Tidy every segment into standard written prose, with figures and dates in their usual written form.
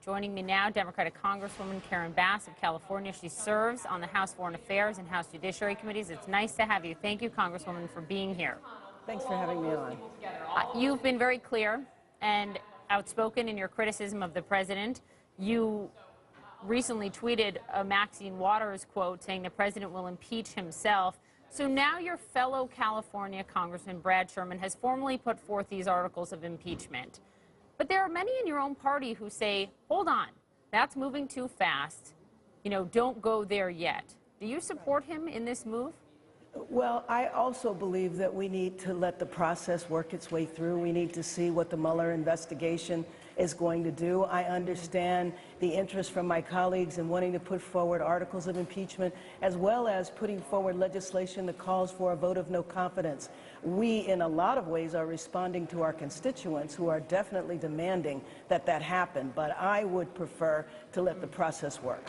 Joining me now, Democratic Congresswoman Karen Bass of California. She serves on the House Foreign Affairs and House Judiciary Committees. It's nice to have you. Thank you, Congresswoman, for being here. Thanks for having me on. You've been very clear and outspoken in your criticism of the president. You recently tweeted a Maxine Waters quote saying the president will impeach himself. So now your fellow California Congressman Brad Sherman has formally put forth these articles of impeachment. But there are many in your own party who say, hold on, that's moving too fast. You know, don't go there yet. Do you support him in this move? Well, I also believe that we need to let the process work its way through. We need to see what the Mueller investigation is going to do. I understand the interest from my colleagues in wanting to put forward articles of impeachment, as well as putting forward legislation that calls for a vote of no confidence. We, in a lot of ways, are responding to our constituents who are definitely demanding that that happen, but I would prefer to let the process work.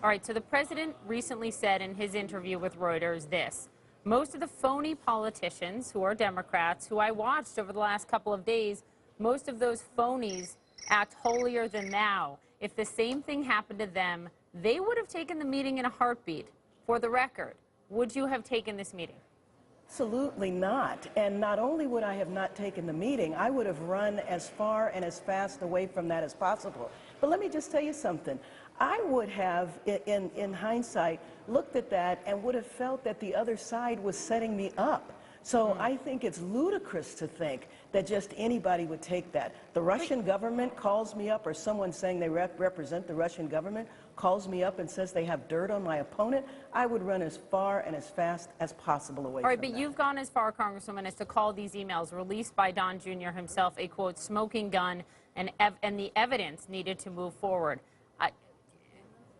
All right, so the president recently said in his interview with Reuters this: most of the phony politicians who are Democrats, who I watched over the last couple of days, most of those phonies act holier than thou. If the same thing happened to them, they would have taken the meeting in a heartbeat. For the record, would you have taken this meeting? Absolutely not. And not only would I have not taken the meeting, I would have run as far and as fast away from that as possible. But let me just tell you something. I would have, in hindsight, looked at that and would have felt that the other side was setting me up. So I think it's ludicrous to think that just anybody would take that. The Russian government calls me up, or someone saying they represent the Russian government calls me up and says they have dirt on my opponent. I would run as far and as fast as possible away from that. All right, but you've gone as far, Congresswoman, as to call these emails released by Don Jr. himself a, quote, smoking gun, and the evidence needed to move forward.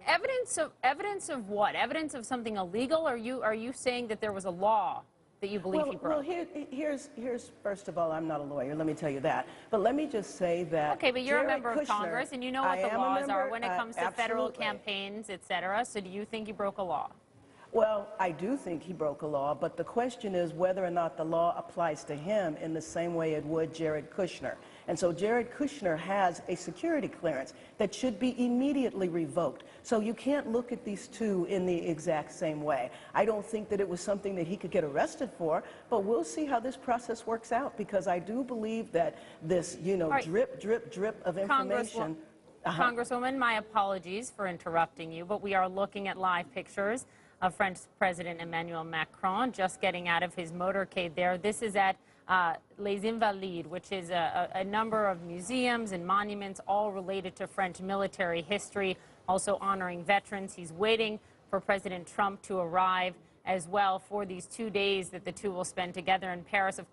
Evidence of what? Evidence of something illegal? Are you saying that there was a law that you believe he broke? Well, here's first of all, I'm not a lawyer, let me tell you that. But let me just say that okay, but you're Jared a member Kushner, of Congress, and you know what the laws are when it comes to federal campaigns, et cetera. So do you think he broke a law? Well, I do think he broke a law, but the question is whether or not the law applies to him in the same way it would Jared Kushner. And so Jared Kushner has a security clearance that should be immediately revoked. So you can't look at these two in the exact same way. I don't think that it was something that he could get arrested for, but we'll see how this process works out, because I do believe that this, you know, right, drip, drip, drip of information. Congresswoman, my apologies for interrupting you, but we are looking at live pictures of French President Emmanuel Macron just getting out of his motorcade there. This is at Les Invalides, which is a number of museums and monuments all related to French military history, also honoring veterans. He's waiting for President Trump to arrive as well for these 2 days that the two will spend together in Paris. Of